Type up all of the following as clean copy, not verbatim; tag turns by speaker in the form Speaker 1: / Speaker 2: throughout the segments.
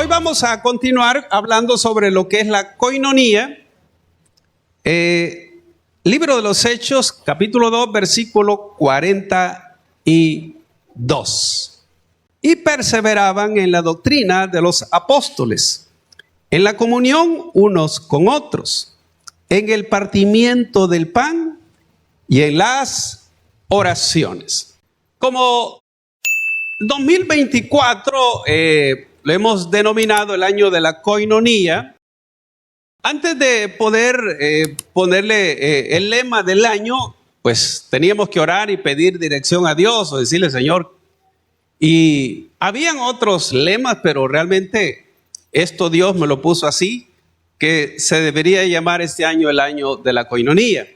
Speaker 1: Hoy vamos a continuar hablando sobre lo que es la coinonía. Libro de los Hechos, capítulo 2, versículo 42. Y perseveraban en la doctrina de los apóstoles, en la comunión unos con otros, en el partimiento del pan y en las oraciones. Como 2024 lo hemos denominado el año de la coinonía. Antes de poder ponerle el lema del año, pues teníamos que orar y pedir dirección a Dios o decirle, Señor. Y habían otros lemas, pero realmente esto Dios me lo puso así, que se debería llamar este año el año de la coinonía.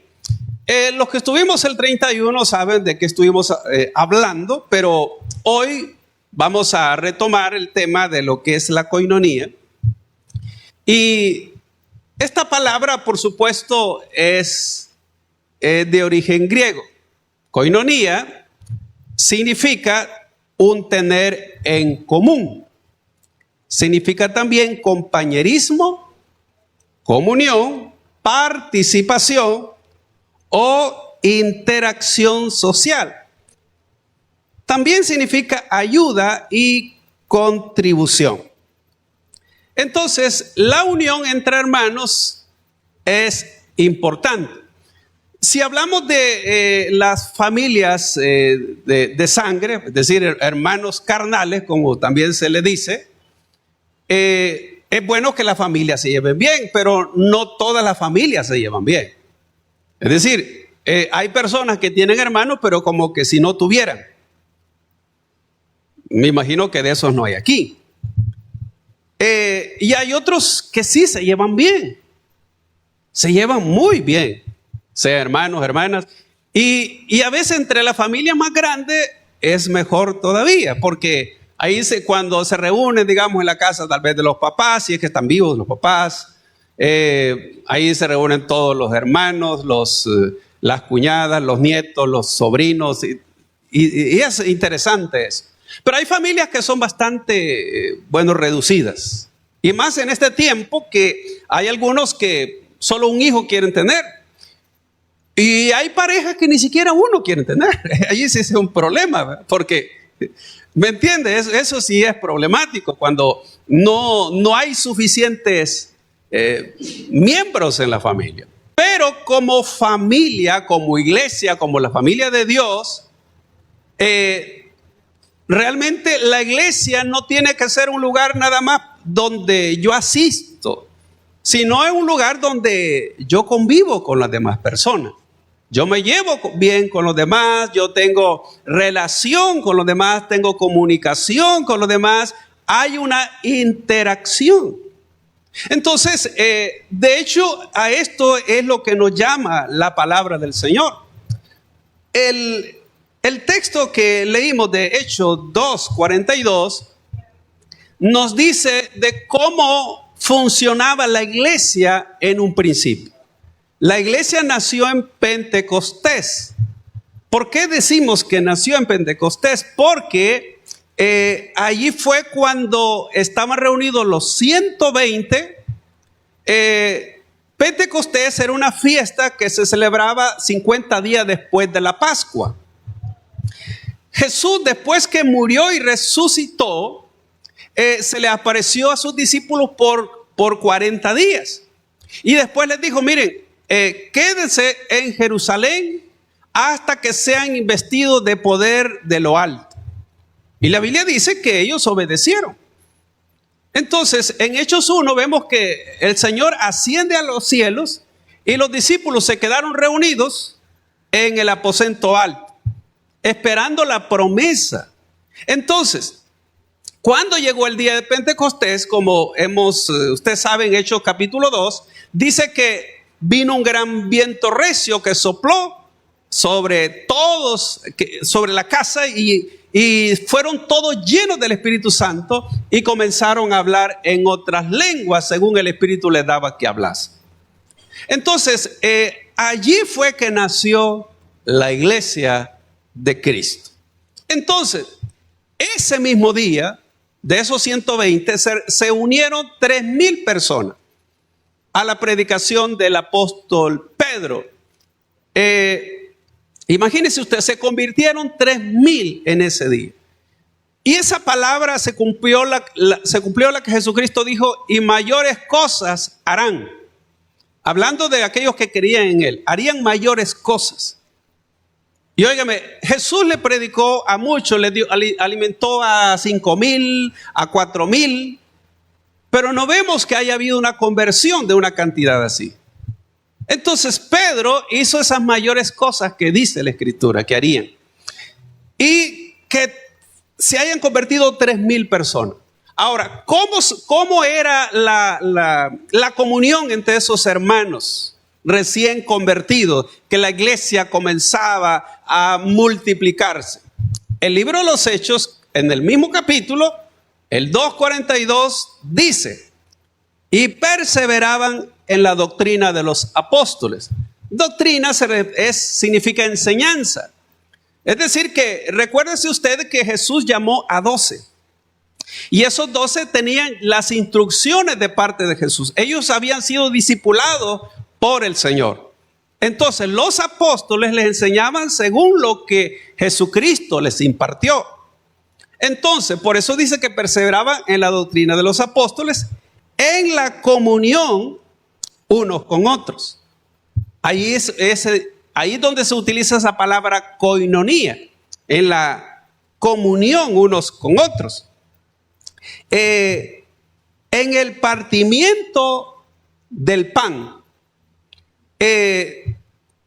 Speaker 1: Los que estuvimos el 31 saben de qué estuvimos hablando, pero hoy vamos a retomar el tema de lo que es la coinonía. Y esta palabra, por supuesto, es de origen griego. Koinonía significa un tener en común. Significa también compañerismo, comunión, participación o interacción social. También significa ayuda y contribución. Entonces, la unión entre hermanos es importante. Si hablamos de las familias de sangre, es decir, hermanos carnales, como también se le dice, es bueno que las familias se lleven bien, pero no todas las familias se llevan bien. Es decir, hay personas que tienen hermanos, pero como que si no tuvieran. Me imagino que de esos no hay aquí. Y hay otros que sí se llevan bien. Se llevan muy bien. Sea hermanos, hermanas. Y a veces entre la familia más grande es mejor todavía. Porque ahí cuando se reúnen, digamos, en la casa tal vez de los papás, si es que están vivos los papás. Ahí se reúnen todos los hermanos, las cuñadas, los nietos, los sobrinos. Y es interesante eso. Pero hay familias que son bastante, reducidas. Y más en este tiempo que hay algunos que solo un hijo quieren tener. Y hay parejas que ni siquiera uno quieren tener. Allí sí es un problema, ¿verdad? Porque, ¿me entiendes? Eso sí es problemático cuando no hay suficientes miembros en la familia. Pero como familia, como iglesia, como la familia de Dios, realmente la iglesia no tiene que ser un lugar nada más donde yo asisto, sino es un lugar donde yo convivo con las demás personas. Yo me llevo bien con los demás, yo tengo relación con los demás, tengo comunicación con los demás, hay una interacción. Entonces, de hecho, a esto es lo que nos llama la palabra del Señor. El texto que leímos de Hechos 2:42 nos dice de cómo funcionaba la iglesia en un principio. La iglesia nació en Pentecostés. ¿Por qué decimos que nació en Pentecostés? Porque allí fue cuando estaban reunidos los 120. Pentecostés era una fiesta que se celebraba 50 días después de la Pascua. Jesús, después que murió y resucitó, se le apareció a sus discípulos por 40 días. Y después les dijo, miren, quédense en Jerusalén hasta que sean investidos de poder de lo alto. Y la Biblia dice que ellos obedecieron. Entonces, en Hechos 1 vemos que el Señor asciende a los cielos y los discípulos se quedaron reunidos en el aposento alto, esperando la promesa. Entonces, cuando llegó el día de Pentecostés, como ustedes saben, Hechos capítulo 2, dice que vino un gran viento recio que sopló sobre todos, sobre la casa y fueron todos llenos del Espíritu Santo y comenzaron a hablar en otras lenguas según el Espíritu les daba que hablase. Entonces, allí fue que nació la iglesia de Cristo. Entonces, ese mismo día, de esos 120, se unieron 3,000 personas a la predicación del apóstol Pedro. Imagínense usted, se convirtieron 3,000 en ese día. Y esa palabra se cumplió la que Jesucristo dijo, y mayores cosas harán. Hablando de aquellos que creían en Él, harían mayores cosas. Y óigame, Jesús le predicó a muchos, alimentó a 5,000, a 4,000, pero no vemos que haya habido una conversión de una cantidad así. Entonces Pedro hizo esas mayores cosas que dice la Escritura que harían. Y que se hayan convertido 3,000 personas. Ahora, ¿cómo era la comunión entre esos hermanos recién convertidos? Que la iglesia comenzaba a multiplicarse. El libro de los Hechos, en el mismo capítulo, el 2:42, dice, y perseveraban en la doctrina de los apóstoles. Doctrina significa enseñanza. Es decir que, recuérdese usted que Jesús llamó a 12. Y esos 12 tenían las instrucciones de parte de Jesús. Ellos habían sido discipulados por el Señor. Entonces los apóstoles les enseñaban según lo que Jesucristo les impartió. Entonces, por eso dice que perseveraban en la doctrina de los apóstoles, en la comunión unos con otros. Ahí es donde se utiliza esa palabra koinonía, en la comunión unos con otros. En el partimiento del pan,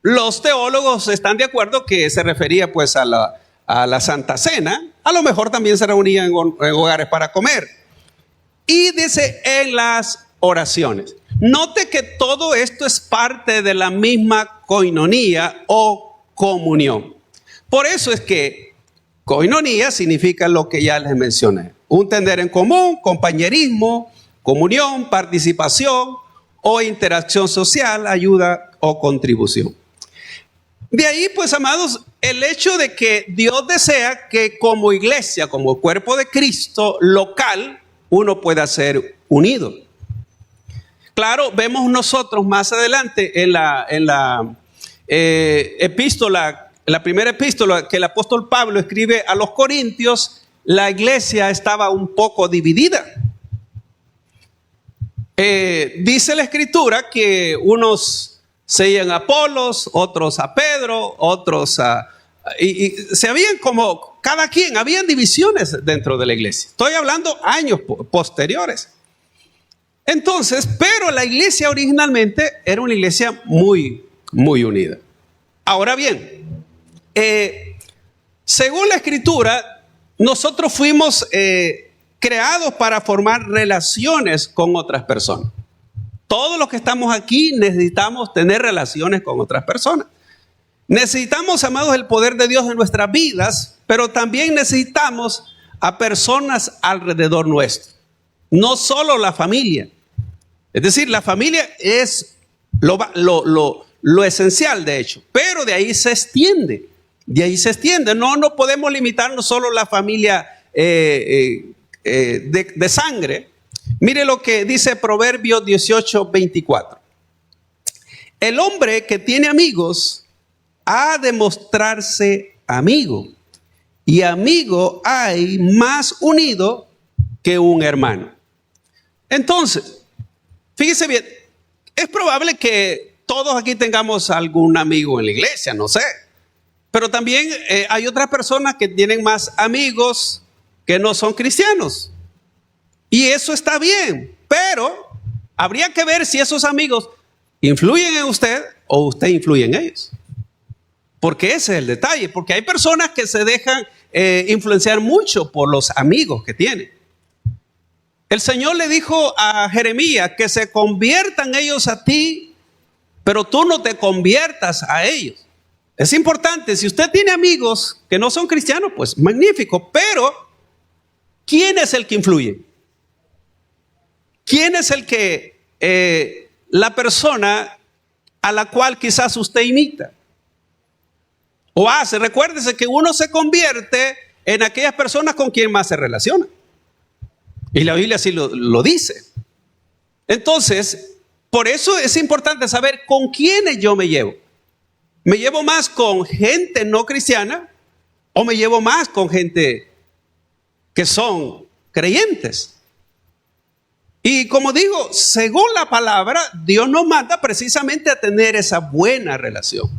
Speaker 1: los teólogos están de acuerdo que se refería pues a la Santa Cena. A lo mejor también se reunían en hogares para comer. Y dice en las oraciones. Note que todo esto es parte de la misma koinonía o comunión. Por eso es que koinonía significa lo que ya les mencioné. Un tener en común, compañerismo, comunión, participación o interacción social, ayuda o contribución. De ahí, pues, amados, el hecho de que Dios desea que como iglesia, como cuerpo de Cristo local, uno pueda ser unido. Claro, vemos nosotros más adelante en la epístola, la primera epístola que el apóstol Pablo escribe a los Corintios, la iglesia estaba un poco dividida. Dice la Escritura que unos seguían a Apolos, otros a Pedro, otros y se habían como, cada quien, habían divisiones dentro de la iglesia. Estoy hablando años posteriores. Entonces, pero la iglesia originalmente era una iglesia muy, muy unida. Ahora bien, según la Escritura, nosotros fuimos creados para formar relaciones con otras personas. Todos los que estamos aquí necesitamos tener relaciones con otras personas. Necesitamos, amados, el poder de Dios en nuestras vidas, pero también necesitamos a personas alrededor nuestro. No solo la familia. Es decir, la familia es lo esencial, de hecho, pero de ahí se extiende. De ahí se extiende. No podemos limitarnos solo a la familia de sangre. Mire lo que dice Proverbios 18:24. El hombre que tiene amigos ha de mostrarse amigo, y amigo hay más unido que un hermano. Entonces, fíjese bien, es probable que todos aquí tengamos algún amigo en la iglesia, no sé. Pero también hay otras personas que tienen más amigos que no son cristianos. Y eso está bien, pero habría que ver si esos amigos influyen en usted o usted influye en ellos. Porque ese es el detalle, porque hay personas que se dejan influenciar mucho por los amigos que tienen. El Señor le dijo a Jeremías que se conviertan ellos a ti, pero tú no te conviertas a ellos. Es importante, si usted tiene amigos que no son cristianos, pues magnífico, pero ¿quién es el que influye? ¿Quién es el que, la persona a la cual quizás usted imita o hace? Recuérdese que uno se convierte en aquellas personas con quien más se relaciona. Y la Biblia así lo dice. Entonces, por eso es importante saber con quiénes yo me llevo. ¿Me llevo más con gente no cristiana o me llevo más con gente que son creyentes? Y como digo, según la palabra, Dios nos manda precisamente a tener esa buena relación.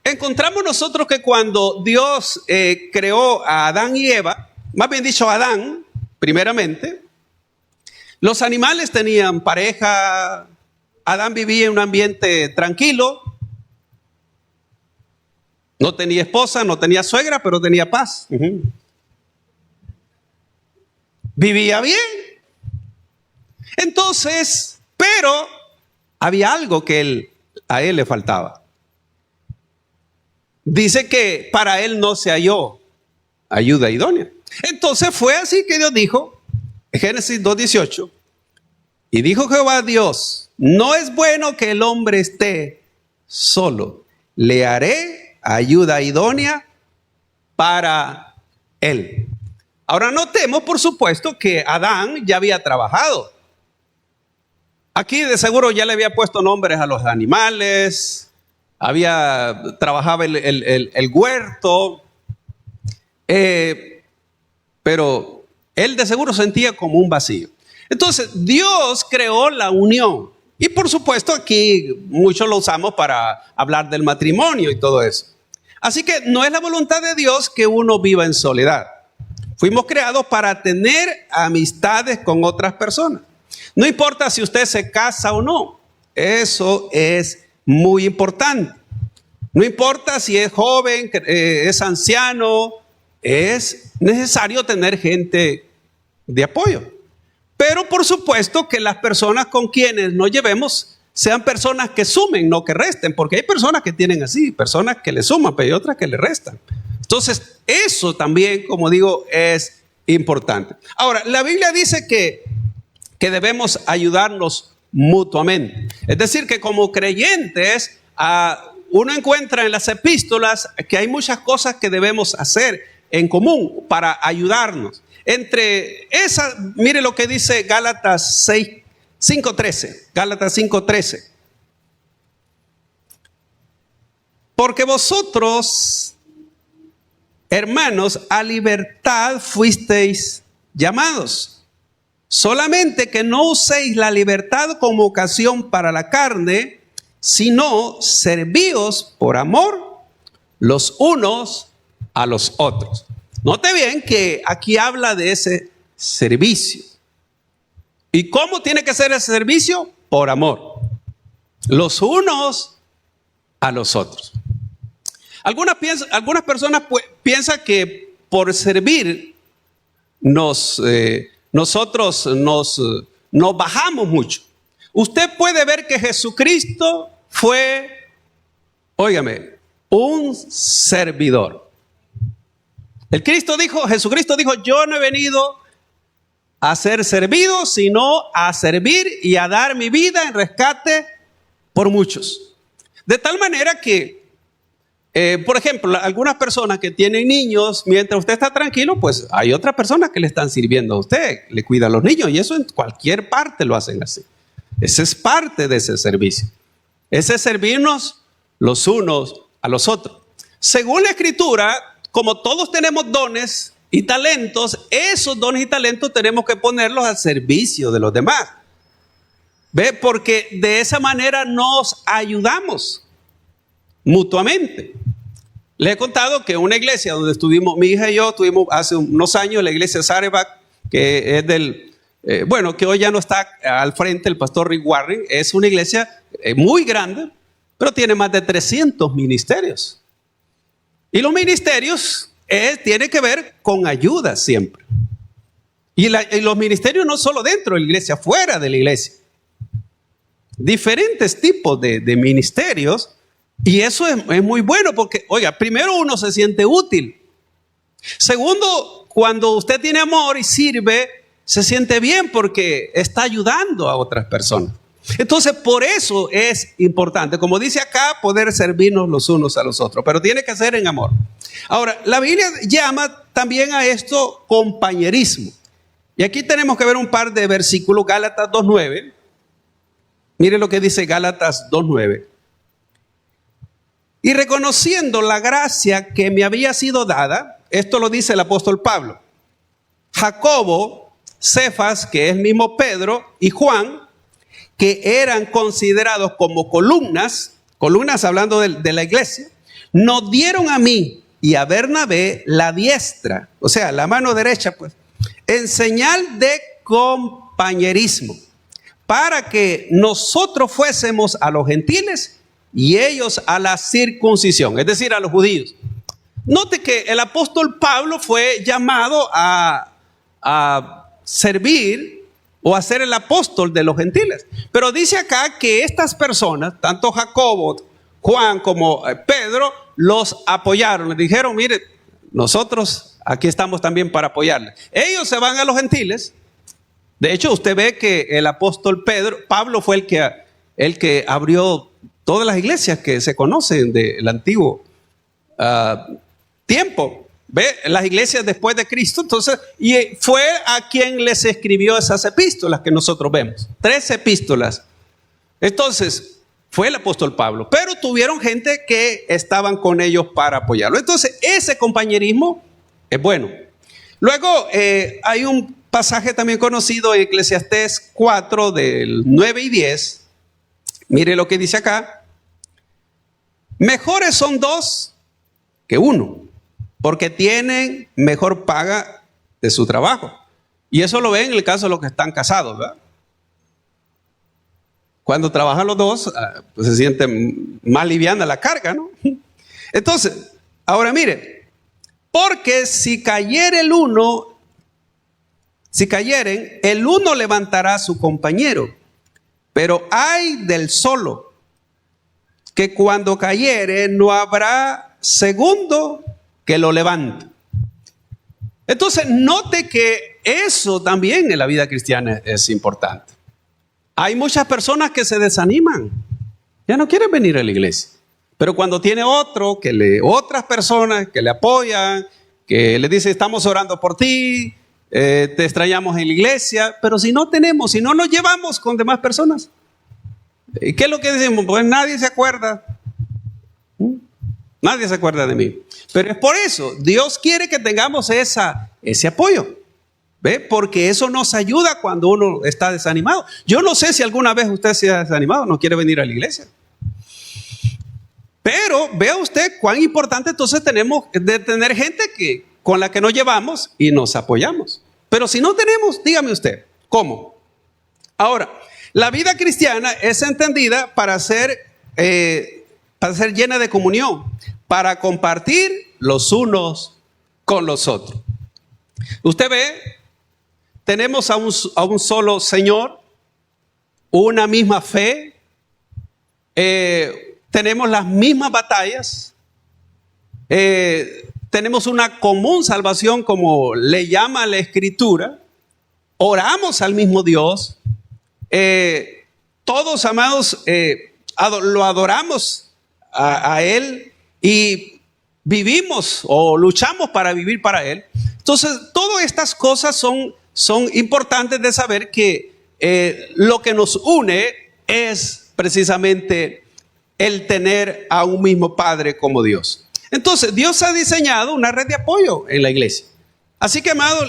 Speaker 1: Encontramos nosotros que cuando Dios creó a Adán y Eva, más bien dicho a Adán, primeramente, los animales tenían pareja, Adán vivía en un ambiente tranquilo, no tenía esposa, no tenía suegra, pero tenía paz. Vivía bien. Entonces, pero había algo que a él le faltaba. Dice que para él no se halló ayuda idónea. Entonces fue así que Dios dijo, Génesis 2:18, y dijo Jehová Dios, no es bueno que el hombre esté solo, le haré ayuda idónea para él. Ahora notemos, por supuesto, que Adán ya había trabajado. Aquí de seguro ya le había puesto nombres a los animales, trabajaba el huerto, pero él de seguro sentía como un vacío. Entonces Dios creó la unión. Y por supuesto aquí muchos lo usamos para hablar del matrimonio y todo eso. Así que no es la voluntad de Dios que uno viva en soledad. Fuimos creados para tener amistades con otras personas. No importa si usted se casa o no. Eso es muy importante. No importa si es joven, es anciano. Es necesario tener gente de apoyo. Pero por supuesto que las personas con quienes nos llevemos sean personas que sumen, no que resten. Porque hay personas que tienen así, personas que le suman, pero hay otras que le restan. Entonces, eso también, como digo, es importante. Ahora, la Biblia dice que debemos ayudarnos mutuamente. Es decir, que como creyentes, uno encuentra en las epístolas que hay muchas cosas que debemos hacer en común para ayudarnos. Entre esas, mire lo que dice Gálatas 5:13. Gálatas 5:13. Porque vosotros, hermanos, a libertad fuisteis llamados. Solamente que no uséis la libertad como ocasión para la carne, sino servíos por amor los unos a los otros. Note bien que aquí habla de ese servicio. ¿Y cómo tiene que ser ese servicio? Por amor. Los unos a los otros. Algunas personas piensan que por servir nosotros nos bajamos mucho. Usted puede ver que Jesucristo fue, óigame, un servidor. Jesucristo dijo, yo no he venido a ser servido, sino a servir y a dar mi vida en rescate por muchos. De tal manera que, por ejemplo, algunas personas que tienen niños, mientras usted está tranquilo, pues hay otras personas que le están sirviendo a usted, le cuidan a los niños, y eso en cualquier parte lo hacen así. Ese es parte de ese servicio. Ese es servirnos los unos a los otros. Según la Escritura, como todos tenemos dones y talentos, esos dones y talentos tenemos que ponerlos al servicio de los demás. ¿Ve? Porque de esa manera nos ayudamos mutuamente. Les he contado que una iglesia donde estuvimos, mi hija y yo estuvimos hace unos años, la iglesia Sarebach, que es que hoy ya no está al frente el pastor Rick Warren, es una iglesia muy grande, pero tiene más de 300 ministerios. Y los ministerios tienen que ver con ayuda siempre. Y los ministerios no solo dentro de la iglesia, fuera de la iglesia. Diferentes tipos de ministerios. Y eso es muy bueno porque, oiga, primero uno se siente útil. Segundo, cuando usted tiene amor y sirve, se siente bien porque está ayudando a otras personas. Entonces, por eso es importante, como dice acá, poder servirnos los unos a los otros, pero tiene que ser en amor. Ahora, la Biblia llama también a esto compañerismo. Y aquí tenemos que ver un par de versículos, Gálatas 2:9. Mire lo que dice Gálatas 2:9. Y reconociendo la gracia que me había sido dada, esto lo dice el apóstol Pablo, Jacobo, Cefas, que es mismo Pedro, y Juan, que eran considerados como columnas hablando de la iglesia, nos dieron a mí y a Bernabé la diestra, o sea, la mano derecha, pues, en señal de compañerismo, para que nosotros fuésemos a los gentiles y ellos a la circuncisión, es decir, a los judíos. Note que el apóstol Pablo fue llamado a servir o a ser el apóstol de los gentiles. Pero dice acá que estas personas, tanto Jacobo, Juan como Pedro, los apoyaron. Les dijeron, mire, nosotros aquí estamos también para apoyarles. Ellos se van a los gentiles. De hecho, usted ve que el apóstol Pablo fue el que abrió todas las iglesias que se conocen del antiguo tiempo. Ve las iglesias después de Cristo. Entonces, y fue a quien les escribió esas epístolas que nosotros vemos. 3 epístolas. Entonces, fue el apóstol Pablo. Pero tuvieron gente que estaban con ellos para apoyarlo. Entonces, ese compañerismo es bueno. Luego, hay un pasaje también conocido en Eclesiastés 4, del 9 y 10. Mire lo que dice acá. Mejores son 2 que 1, porque tienen mejor paga de su trabajo. Y eso lo ven en el caso de los que están casados, ¿verdad? Cuando trabajan los dos, pues se siente más liviana la carga, ¿no? Entonces, ahora mire, porque si cayeren, el uno levantará a su compañero, pero ay del solo, que cuando cayere no habrá segundo que lo levante. Entonces, note que eso también en la vida cristiana es importante. Hay muchas personas que se desaniman, ya no quieren venir a la iglesia, pero cuando tiene otras personas que le apoyan, que le dicen estamos orando por ti, te extrañamos en la iglesia, pero si no nos llevamos con demás personas, ¿y qué es lo que decimos? Pues nadie se acuerda. Nadie se acuerda de mí. Pero es por eso, Dios quiere que tengamos ese apoyo. ¿Ve? Porque eso nos ayuda cuando uno está desanimado. Yo no sé si alguna vez usted se ha desanimado, no quiere venir a la iglesia. Pero vea usted cuán importante entonces tenemos de tener gente con la que nos llevamos y nos apoyamos. Pero si no tenemos, dígame usted, ¿cómo? Ahora, la vida cristiana es entendida para ser llena de comunión, para compartir los unos con los otros. Usted ve, tenemos a un solo Señor, una misma fe, tenemos las mismas batallas, tenemos una común salvación como le llama la Escritura, oramos al mismo Dios, todos amados lo adoramos a Él y vivimos o luchamos para vivir para Él. Entonces, todas estas cosas son importantes de saber que lo que nos une es precisamente el tener a un mismo Padre como Dios. Entonces, Dios ha diseñado una red de apoyo en la iglesia. Así que, amado,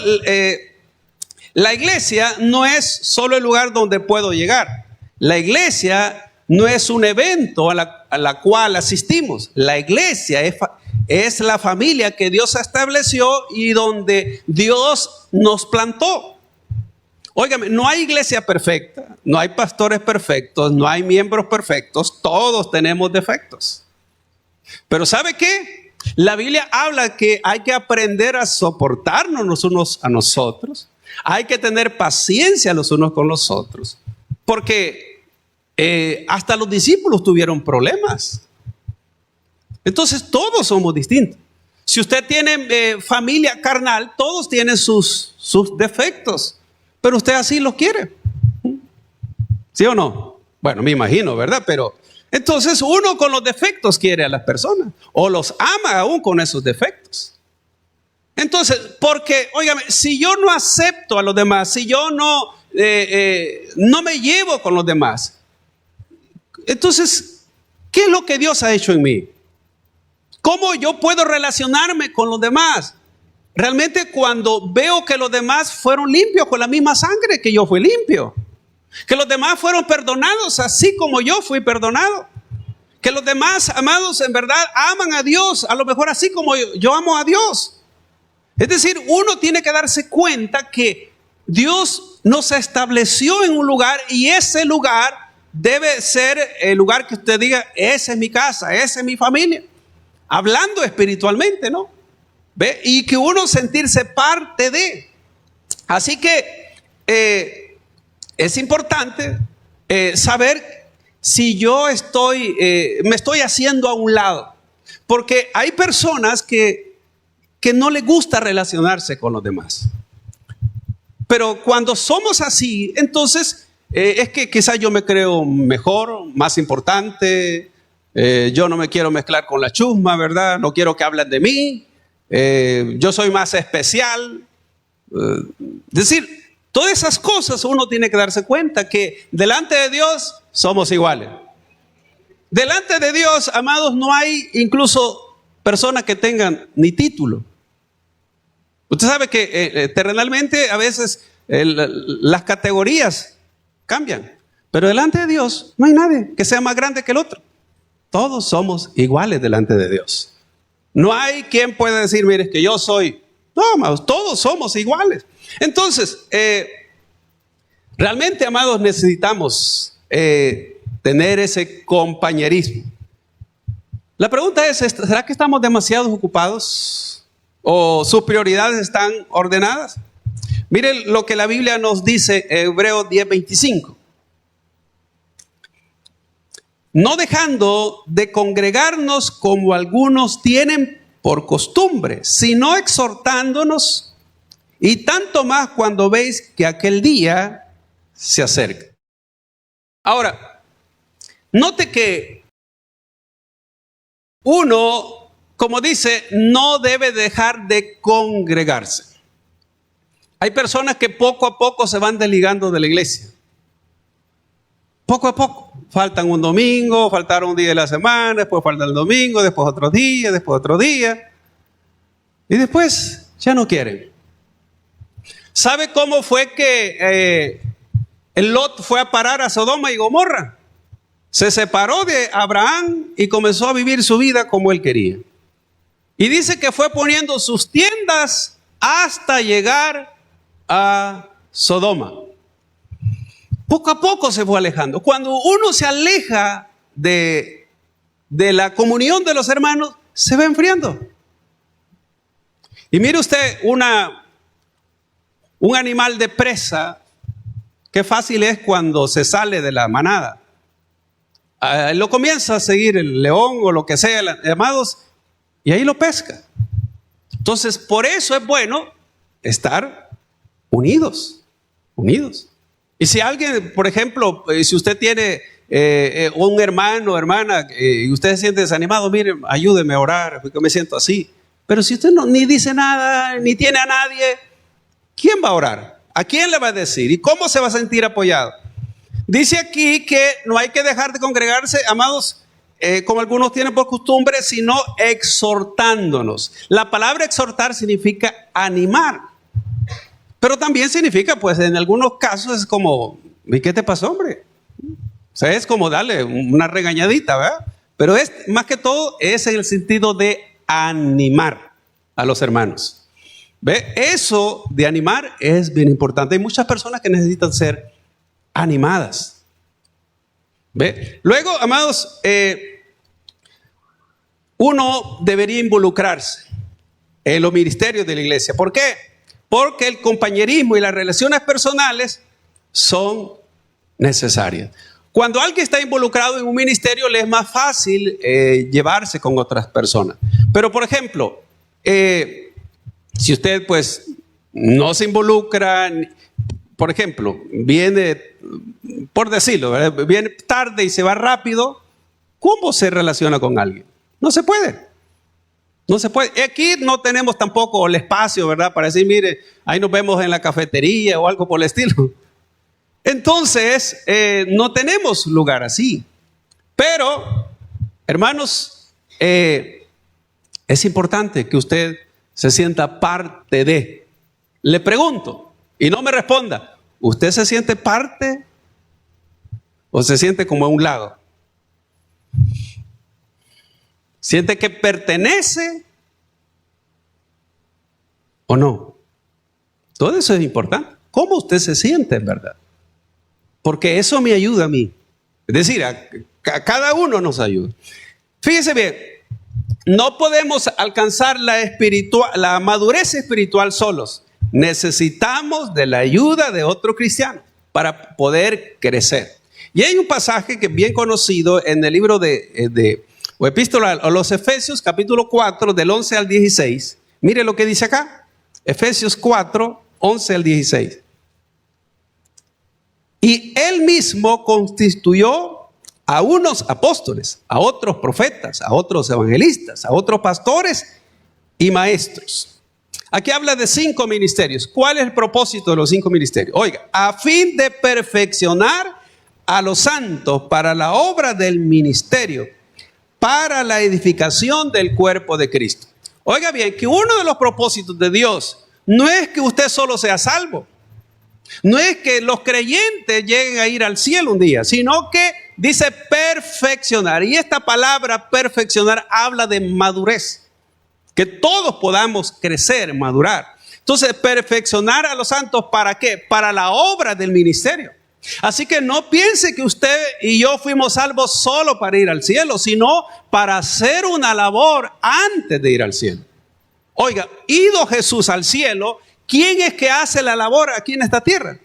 Speaker 1: la iglesia no es solo el lugar donde puedo llegar. La iglesia no es un evento a la cual asistimos. La iglesia es la familia que Dios estableció y donde Dios nos plantó. Óigame, no hay iglesia perfecta, no hay pastores perfectos, no hay miembros perfectos, todos tenemos defectos. Pero ¿sabe qué? La Biblia habla que hay que aprender a soportarnos los unos a nosotros, hay que tener paciencia los unos con los otros, porque hasta los discípulos tuvieron problemas. Entonces todos somos distintos. Si usted tiene familia carnal, todos tienen sus defectos, pero usted así los quiere. ¿Sí o no? Bueno, me imagino, ¿verdad? Pero entonces uno con los defectos quiere a las personas o los ama aún con esos defectos. Entonces, porque, óigame, si yo no acepto a los demás, si yo no me llevo con los demás, entonces, ¿qué es lo que Dios ha hecho en mí? ¿Cómo yo puedo relacionarme con los demás? Realmente cuando veo que los demás fueron limpios con la misma sangre que yo fui limpio, que los demás fueron perdonados así como yo fui perdonado, que los demás, amados, en verdad aman a Dios, a lo mejor así como yo amo a Dios. Es decir, uno tiene que darse cuenta que Dios nos estableció en un lugar y ese lugar debe ser el lugar que usted diga, esa es mi casa, esa es mi familia. Hablando espiritualmente, ¿no? ¿Ve? Y que uno sentirse parte de. Así que es importante saber si yo me estoy haciendo a un lado. Porque hay personas que no les gusta relacionarse con los demás. Pero cuando somos así, entonces es que quizás yo me creo mejor, más importante. Yo no me quiero mezclar con la chusma, ¿verdad? No quiero que hablen de mí. Yo soy más especial. Es decir, todas esas cosas uno tiene que darse cuenta que delante de Dios somos iguales. Delante de Dios, amados, no hay incluso personas que tengan ni título. Usted sabe que terrenalmente a veces las categorías cambian, pero delante de Dios no hay nadie que sea más grande que el otro. Todos somos iguales delante de Dios. No hay quien pueda decir, mire, es que yo soy. No, amados, todos somos iguales. Entonces, realmente, amados, necesitamos tener ese compañerismo. La pregunta es, ¿será que estamos demasiado ocupados? ¿O sus prioridades están ordenadas? Miren lo que la Biblia nos dice en Hebreos 10:25. No dejando de congregarnos como algunos tienen por costumbre, sino exhortándonos, y tanto más cuando veis que aquel día se acerca. Ahora, note que uno, como dice, no debe dejar de congregarse. Hay personas que poco a poco se van desligando de la iglesia. Poco a poco. Faltan un domingo, faltaron un día de la semana, después falta el domingo, después otro día, después otro día. Y después ya no quieren. ¿Sabe cómo fue que el Lot fue a parar a Sodoma y Gomorra? Se separó de Abraham y comenzó a vivir su vida como él quería. Y dice que fue poniendo sus tiendas hasta llegar a Sodoma. Poco a poco se fue alejando. Cuando uno se aleja de la comunión de los hermanos, se va enfriando. Y mire usted, un animal de presa, qué fácil es cuando se sale de la manada. Lo comienza a seguir el león o lo que sea, amados, y ahí lo pesca. Entonces, por eso es bueno estar unidos. Y si alguien, por ejemplo, si usted tiene un hermano o hermana y usted se siente desanimado, mire, ayúdeme a orar porque me siento así. Pero si usted ni dice nada, ni tiene a nadie, ¿quién va a orar? ¿A quién le va a decir? ¿Y cómo se va a sentir apoyado? Dice aquí que no hay que dejar de congregarse, amados, como algunos tienen por costumbre, sino exhortándonos. La palabra exhortar significa animar. Pero también significa, pues en algunos casos es como, ¿y qué te pasó, hombre? O sea, es como darle una regañadita, ¿verdad? Pero es, más que todo, es en el sentido de animar a los hermanos. ¿Ve? Eso de animar es bien importante. Hay muchas personas que necesitan ser animadas. ¿Ve? Luego, amados, uno debería involucrarse en los ministerios de la iglesia. ¿Por qué? Porque el compañerismo y las relaciones personales son necesarias. Cuando alguien está involucrado en un ministerio, le es más fácil llevarse con otras personas. Pero, por ejemplo, si usted pues no se involucra, por ejemplo, viene, por decirlo, ¿verdad? Viene tarde y se va rápido, ¿cómo se relaciona con alguien? No se puede. No se puede. Aquí no tenemos tampoco el espacio, ¿verdad? Para decir, mire, ahí nos vemos en la cafetería o algo por el estilo. Entonces, no tenemos lugar así. Pero, hermanos, es importante que usted se sienta parte de. Le pregunto, y no me responda, ¿usted se siente parte o se siente como a un lado? ¿Siente que pertenece o no? Todo eso es importante. ¿Cómo usted se siente en verdad? Porque eso me ayuda a mí. Es decir, a cada uno nos ayuda. Fíjese bien, no podemos alcanzar la madurez espiritual solos. Necesitamos de la ayuda de otro cristiano para poder crecer. Y hay un pasaje que es bien conocido en el libro o epístola a los Efesios, capítulo 4, del 11 al 16. Mire lo que dice acá. Efesios 4, 11 al 16. Y él mismo constituyó a unos apóstoles, a otros profetas, a otros evangelistas, a otros pastores y maestros. Aquí habla de 5 ministerios. ¿Cuál es el propósito de los 5 ministerios? Oiga, a fin de perfeccionar a los santos para la obra del ministerio, para la edificación del cuerpo de Cristo. Oiga bien, que uno de los propósitos de Dios no es que usted solo sea salvo. No es que los creyentes lleguen a ir al cielo un día, sino que dice perfeccionar. Y esta palabra perfeccionar habla de madurez. Que todos podamos crecer, madurar. Entonces, perfeccionar a los santos, ¿para qué? Para la obra del ministerio. Así que no piense que usted y yo fuimos salvos solo para ir al cielo, sino para hacer una labor antes de ir al cielo. Oiga, ido Jesús al cielo, ¿quién es que hace la labor aquí en esta tierra?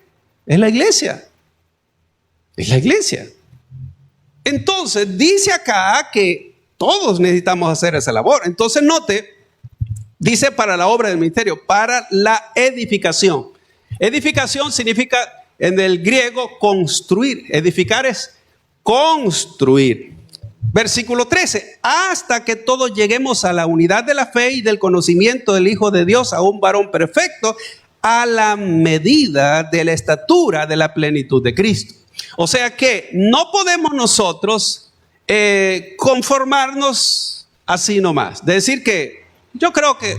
Speaker 1: Es la iglesia. Es la iglesia. Entonces, dice acá que todos necesitamos hacer esa labor. Entonces, note, dice para la obra del ministerio, para la edificación. Edificación significa en el griego construir. Edificar es construir. Versículo 13, hasta que todos lleguemos a la unidad de la fe y del conocimiento del Hijo de Dios, a un varón perfecto, a la medida de la estatura de la plenitud de Cristo. O sea que no podemos nosotros conformarnos así nomás. De decir que yo creo que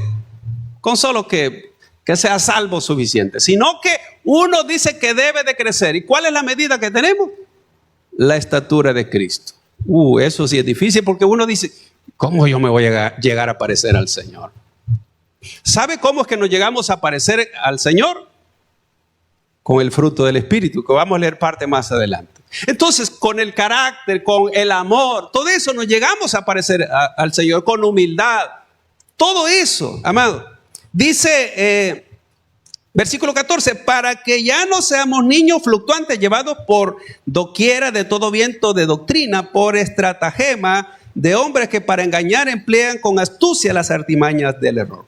Speaker 1: con solo que sea salvo suficiente, sino que uno dice que debe de crecer. ¿Y cuál es la medida que tenemos? La estatura de Cristo. Eso sí es difícil porque uno dice, ¿cómo yo me voy a llegar a parecer al Señor? ¿Sabe cómo es que nos llegamos a parecer al Señor? Con el fruto del Espíritu, que vamos a leer parte más adelante. Entonces, con el carácter, con el amor, todo eso nos llegamos a parecer al Señor, con humildad. Todo eso, amado. Dice, versículo 14, para que ya no seamos niños fluctuantes llevados por doquiera de todo viento de doctrina, por estratagema de hombres que para engañar emplean con astucia las artimañas del error.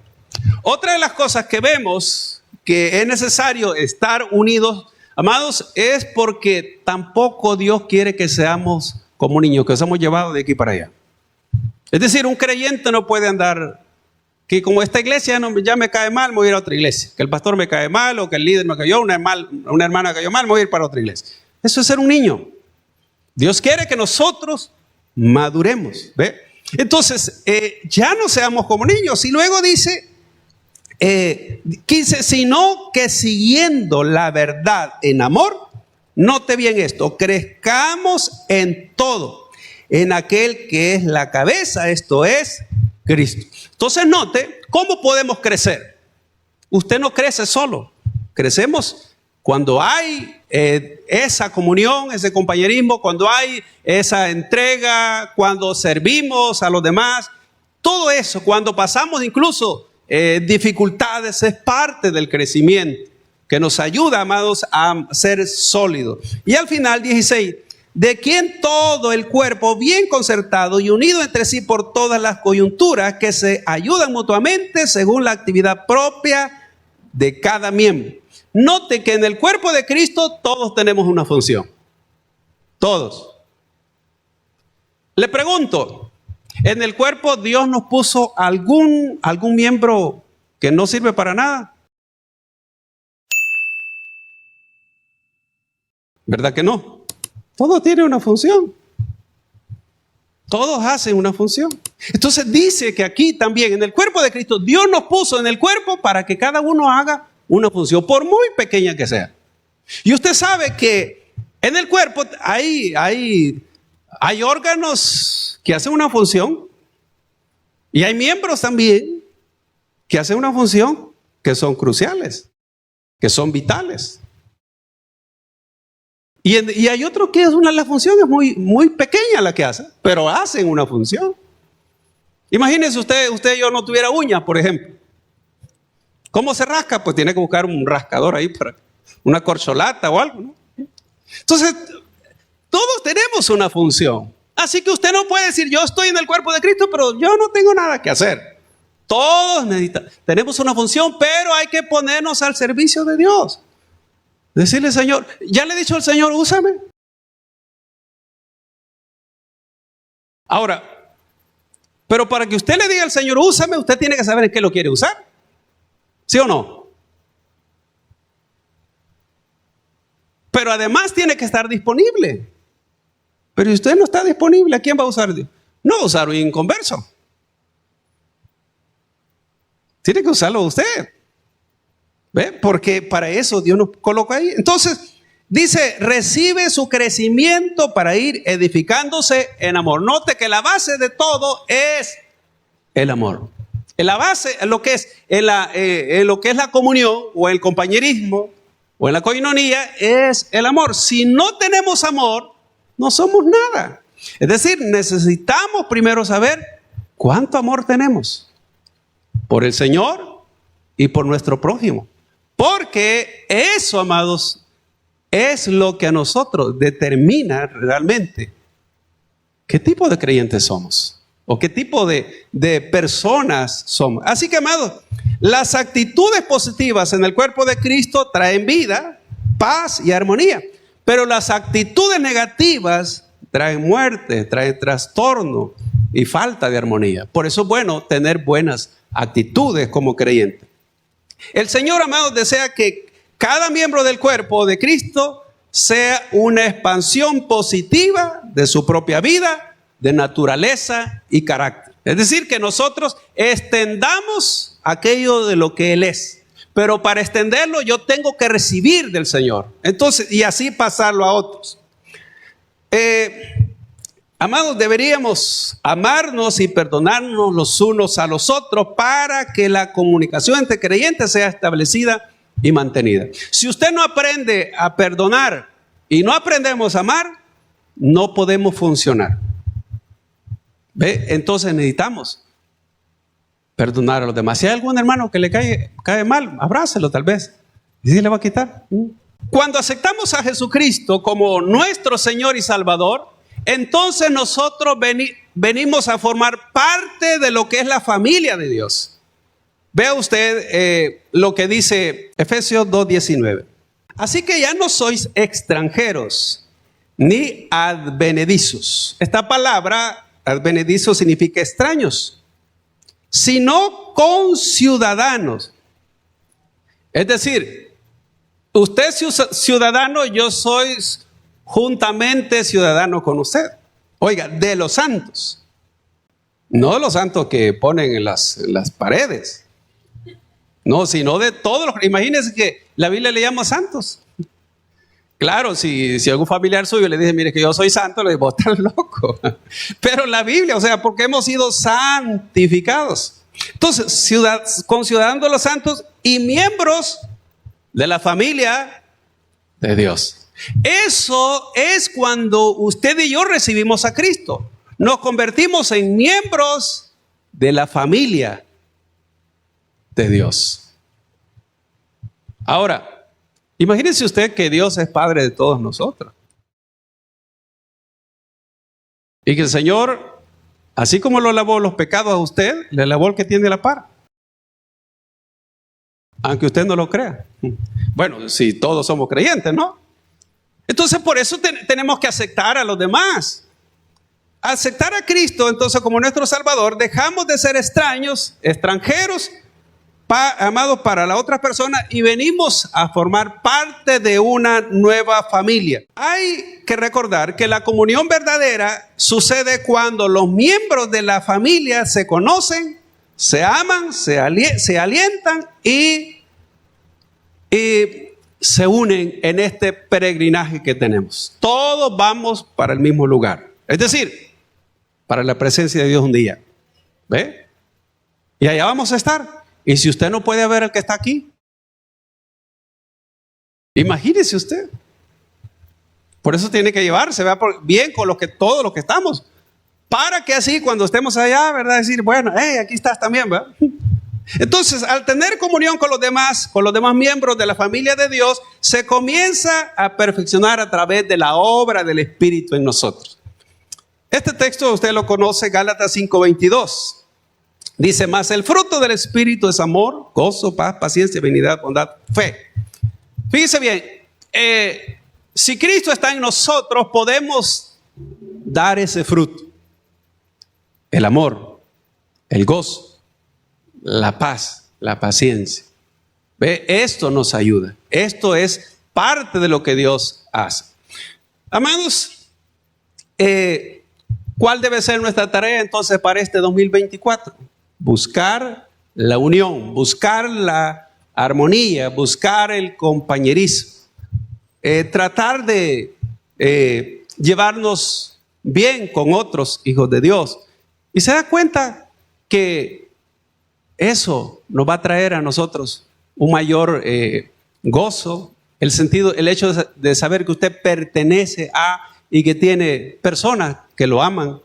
Speaker 1: Otra de las cosas que vemos que es necesario estar unidos, amados, es porque tampoco Dios quiere que seamos como niños, que somos llevados de aquí para allá. Es decir, un creyente no puede andar que como esta iglesia ya me cae mal, me voy a ir a otra iglesia. Que el pastor me cae mal o que el líder me cayó, una hermana cayó mal, me voy a ir para otra iglesia. Eso es ser un niño. Dios quiere que nosotros maduremos. ¿Ve? Entonces, ya no seamos como niños. Y luego dice, 15, sino que siguiendo la verdad en amor, note bien esto, crezcamos en todo, en aquel que es la cabeza, esto es Cristo. Entonces note, ¿cómo podemos crecer? Usted no crece solo, crecemos cuando hay esa comunión, ese compañerismo, cuando hay esa entrega, cuando servimos a los demás, todo eso, cuando pasamos incluso dificultades, es parte del crecimiento que nos ayuda, amados, a ser sólidos. Y al final, 16, de quien todo el cuerpo bien concertado y unido entre sí por todas las coyunturas que se ayudan mutuamente según la actividad propia de cada miembro. Note que en el cuerpo de Cristo todos tenemos una función. Todos. Le pregunto, En el cuerpo Dios nos puso algún miembro que no sirve para nada. ¿Verdad que no? Todo tiene una función. Todos hacen una función. Entonces dice que aquí también en el cuerpo de Cristo, Dios nos puso en el cuerpo para que cada uno haga una función, por muy pequeña que sea. Y usted sabe que en el cuerpo hay órganos que hacen una función y hay miembros también que hacen una función que son cruciales, que son vitales. Y hay otro que la función es muy pequeña la que hace, pero hacen una función. Imagínense usted y yo no tuviera uñas, por ejemplo. ¿Cómo se rasca? Pues tiene que buscar un rascador ahí para una corcholata o algo, ¿no? Entonces, todos tenemos una función. Así que usted no puede decir, yo estoy en el cuerpo de Cristo, pero yo no tengo nada que hacer. Todos tenemos una función, pero hay que ponernos al servicio de Dios. Decirle, Señor, ya le he dicho al Señor, úsame. Ahora, pero para que usted le diga al Señor, úsame, usted tiene que saber en qué lo quiere usar. ¿Sí o no? Pero además tiene que estar disponible. Pero si usted no está disponible, ¿a quién va a usar? No va a usar un inconverso. Tiene que usarlo usted. ¿Ve? Porque para eso Dios nos colocó ahí. Entonces, dice, recibe su crecimiento para ir edificándose en amor. Note que la base de todo es el amor. La base, lo que es la comunión o el compañerismo o en la coinonía es el amor. Si no tenemos amor, no somos nada. Es decir, necesitamos primero saber cuánto amor tenemos por el Señor y por nuestro prójimo. Porque eso, amados, es lo que a nosotros determina realmente qué tipo de creyentes somos o qué tipo de personas somos. Así que, amados, las actitudes positivas en el cuerpo de Cristo traen vida, paz y armonía. Pero las actitudes negativas traen muerte, traen trastorno y falta de armonía. Por eso es bueno tener buenas actitudes como creyente. El Señor, amados, desea que cada miembro del cuerpo de Cristo sea una expansión positiva de su propia vida, de naturaleza y carácter. Es decir, que nosotros extendamos aquello de lo que Él es. Pero para extenderlo yo tengo que recibir del Señor. Entonces, y así pasarlo a otros. Amados, deberíamos amarnos y perdonarnos los unos a los otros para que la comunicación entre creyentes sea establecida y mantenida. Si usted no aprende a perdonar y no aprendemos a amar, no podemos funcionar. ¿Ve? Entonces necesitamos perdonar a los demás. Si hay algún hermano que le cae mal, abrácelo tal vez. ¿Y si le va a quitar? Cuando aceptamos a Jesucristo como nuestro Señor y Salvador, entonces nosotros venimos a formar parte de lo que es la familia de Dios. Vea usted lo que dice Efesios 2:19. Así que ya no sois extranjeros ni advenedizos. Esta palabra, advenedizos, significa extraños, sino conciudadanos. Es decir, usted es ciudadano, yo soy juntamente ciudadano con usted. Oiga, de los santos. No de los santos que ponen en las paredes. No, sino de todos los. Imagínense que la Biblia le llama santos. Claro, si algún familiar suyo le dice, mire que yo soy santo, le digo, vos estás loco. Pero la Biblia, o sea, porque hemos sido santificados. Entonces, conciudadanos de los santos y miembros de la familia de Dios. Eso es cuando usted y yo recibimos a Cristo. Nos convertimos en miembros de la familia de Dios. Ahora, imagínese usted que Dios es Padre de todos nosotros. Y que el Señor, así como lo lavó los pecados a usted, le lavó el que tiene la par. Aunque usted no lo crea. Bueno, si todos somos creyentes, ¿no? Entonces por eso tenemos que aceptar a los demás. aceptar a Cristo entonces como nuestro Salvador, dejamos de ser extraños, extranjeros, amados para la otra persona, y venimos a formar parte de una nueva familia. Hay que recordar que la comunión verdadera sucede cuando los miembros de la familia se conocen, se aman, se alientan y se unen en este peregrinaje que tenemos. Todos vamos para el mismo lugar, es decir, para la presencia de Dios un día. ¿Ve? Y allá vamos a estar. Y si usted no puede ver al que está aquí, imagínese usted. Por eso tiene que llevarse bien con todos los que estamos, para que así cuando estemos allá, ¿verdad? Decir, bueno, hey, aquí estás también, ¿verdad? Entonces, al tener comunión con los demás miembros de la familia de Dios, se comienza a perfeccionar a través de la obra del Espíritu en nosotros. Este texto usted lo conoce, Gálatas 5:22. Dice, mas el fruto del Espíritu es amor, gozo, paz, paciencia, benignidad, bondad, fe. Fíjese bien, si Cristo está en nosotros, podemos dar ese fruto. El amor, el gozo, la paz, la paciencia. ¿Ve? Esto nos ayuda. Esto es parte de lo que Dios hace. Amados, ¿cuál debe ser nuestra tarea entonces para este 2024? Buscar la unión, buscar la armonía, buscar el compañerismo, tratar de llevarnos bien con otros hijos de Dios. Y se da cuenta que eso nos va a traer a nosotros un mayor gozo, el hecho de saber que usted pertenece a y que tiene personas que lo aman.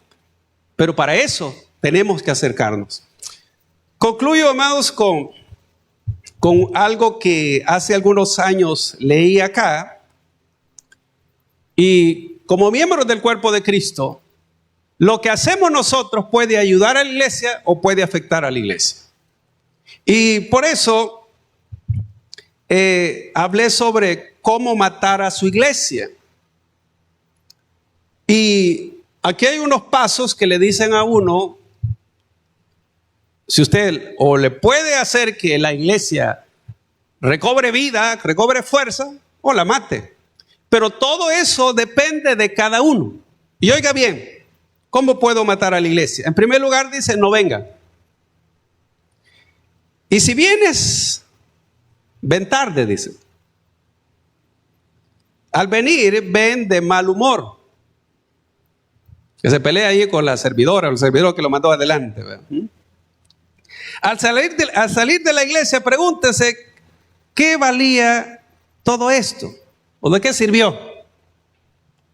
Speaker 1: Pero para eso tenemos que acercarnos. Concluyo, amados, con algo que hace algunos años leí acá. Y como miembros del cuerpo de Cristo, lo que hacemos nosotros puede ayudar a la iglesia o puede afectar a la iglesia. Y por eso hablé sobre cómo matar a su iglesia. Y aquí hay unos pasos que le dicen a uno, si usted o le puede hacer que la iglesia recobre vida, recobre fuerza, o la mate. Pero todo eso depende de cada uno. Y oiga bien, ¿cómo puedo matar a la iglesia? En primer lugar dice, no venga. Y si vienes, ven tarde, dice. Al venir, ven de mal humor. Que se pelea ahí con la servidora, o el servidor que lo mandó adelante, ¿verdad? Al salir de la iglesia, pregúntese, ¿qué valía todo esto? ¿O de qué sirvió?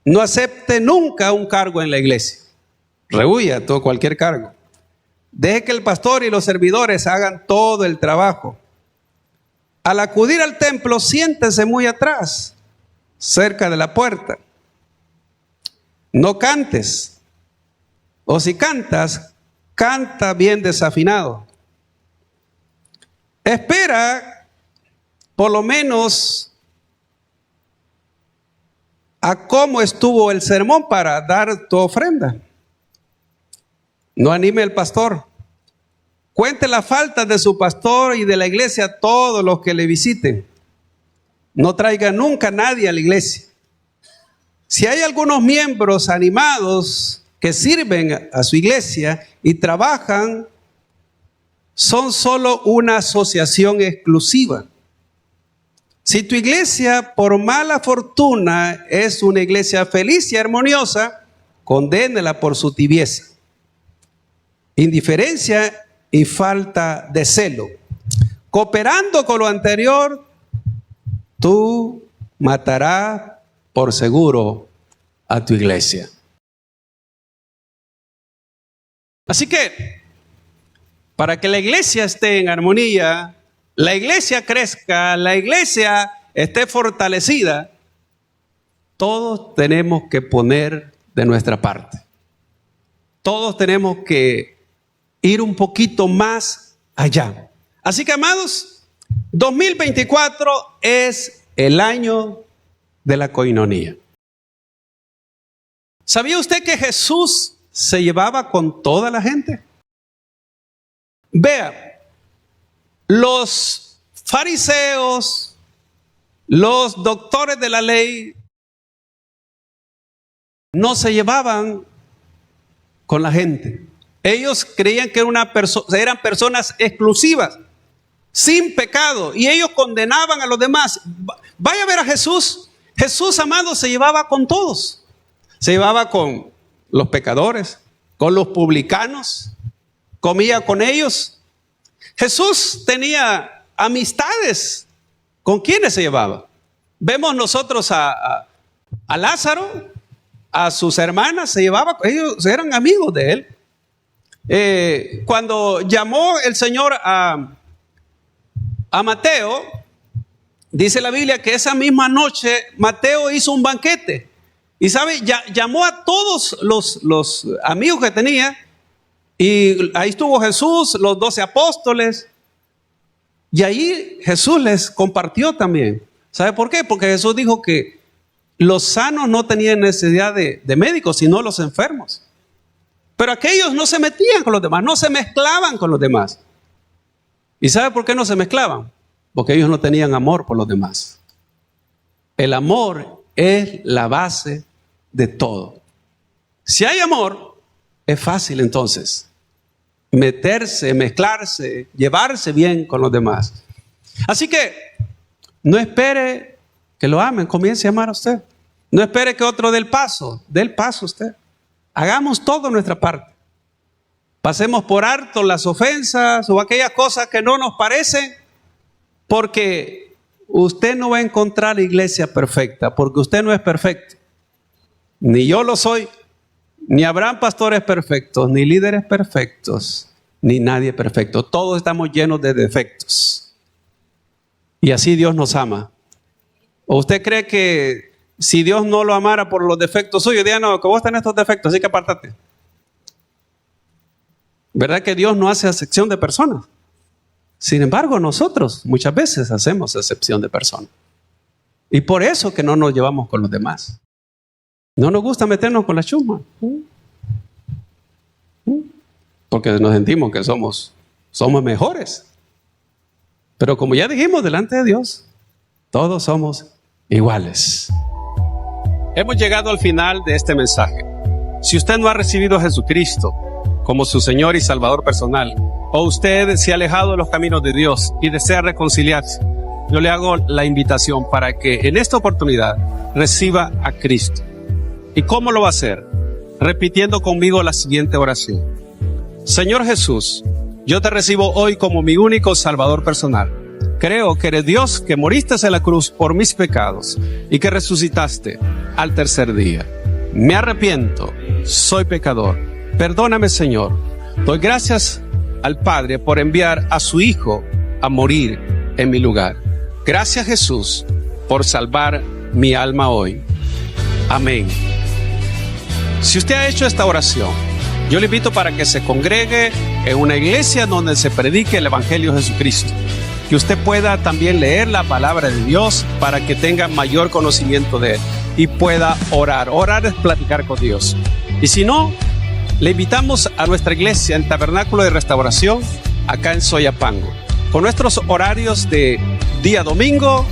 Speaker 1: No acepte nunca un cargo en la iglesia. Rehuya todo cualquier cargo. Deje que el pastor y los servidores hagan todo el trabajo. Al acudir al templo, siéntese muy atrás, cerca de la puerta. No cantes. O si cantas, canta bien desafinado. Espera por lo menos a cómo estuvo el sermón para dar tu ofrenda. No anime al pastor. Cuente las faltas de su pastor y de la iglesia a todos los que le visiten. No traiga nunca a nadie a la iglesia. Si hay algunos miembros animados que sirven a su iglesia y trabajan, son solo una asociación exclusiva. Si tu iglesia, por mala fortuna, es una iglesia feliz y armoniosa, condénela por su tibieza, indiferencia y falta de celo. Cooperando con lo anterior, tú matarás por seguro a tu iglesia. Así que, para que la iglesia esté en armonía, la iglesia crezca, la iglesia esté fortalecida, todos tenemos que poner de nuestra parte. Todos tenemos que ir un poquito más allá. Así que, amados, 2024 es el año de la coinonía. ¿Sabía usted que Jesús se llevaba con toda la gente. Vea, los fariseos, los doctores de la ley, no se llevaban con la gente. Ellos creían que eran personas exclusivas, sin pecado, y ellos condenaban a los demás. Vaya a ver a Jesús. Jesús, amado, se llevaba con todos. Se llevaba con los pecadores, con los publicanos, comía con ellos. Jesús tenía amistades. ¿Con quiénes se llevaba? Vemos nosotros a Lázaro, a sus hermanas, se llevaba, ellos eran amigos de él. Cuando llamó el Señor a Mateo, dice la Biblia que esa misma noche Mateo hizo un banquete. Y sabe, llamó a todos los amigos que tenía. Y ahí estuvo Jesús, los 12 apóstoles. Y ahí Jesús les compartió también. ¿Sabe por qué? Porque Jesús dijo que los sanos no tenían necesidad de médicos, sino los enfermos. Pero aquellos no se metían con los demás, no se mezclaban con los demás. ¿Y sabe por qué no se mezclaban? Porque ellos no tenían amor por los demás. El amor es la base de todo. Si hay amor, es fácil entonces meterse, mezclarse, llevarse bien con los demás. Así que no espere que lo amen, comience a amar a usted. No espere que otro dé el paso usted. Hagamos todo nuestra parte. Pasemos por alto las ofensas o aquellas cosas que no nos parecen, porque usted no va a encontrar la iglesia perfecta, porque usted no es perfecto. Ni yo lo soy, ni habrán pastores perfectos, ni líderes perfectos, ni nadie perfecto. Todos estamos llenos de defectos. Y así Dios nos ama. ¿O usted cree que si Dios no lo amara por los defectos suyos, diga, no, que vos tenés estos defectos, así que apártate? ¿Verdad que Dios no hace acepción de personas? Sin embargo, nosotros muchas veces hacemos acepción de personas. Y por eso que no nos llevamos con los demás. No nos gusta meternos con la chusma. Porque nos sentimos que somos mejores. Pero como ya dijimos delante de Dios, todos somos iguales. Hemos llegado al final de este mensaje. Si usted no ha recibido a Jesucristo como su Señor y Salvador personal, o usted se ha alejado de los caminos de Dios y desea reconciliarse, yo le hago la invitación para que en esta oportunidad reciba a Cristo. ¿Y cómo lo va a hacer? Repitiendo conmigo la siguiente oración. Señor Jesús, yo te recibo hoy como mi único Salvador personal. Creo que eres Dios, que moriste en la cruz por mis pecados y que resucitaste al tercer día. Me arrepiento, soy pecador. Perdóname, Señor. Doy gracias al Padre por enviar a su Hijo a morir en mi lugar. Gracias, Jesús, por salvar mi alma hoy. Amén. Si usted ha hecho esta oración, yo le invito para que se congregue en una iglesia donde se predique el Evangelio de Jesucristo. Que usted pueda también leer la palabra de Dios para que tenga mayor conocimiento de Él y pueda orar. Orar es platicar con Dios. Y si no, le invitamos a nuestra iglesia en Tabernáculo de Restauración, acá en Soyapango, con nuestros horarios de día domingo,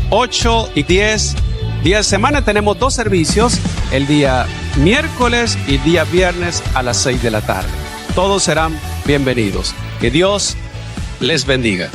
Speaker 1: 8 y 10. Día de semana tenemos 2 servicios, el día miércoles y día viernes a las 6 de la tarde. Todos serán bienvenidos. Que Dios les bendiga.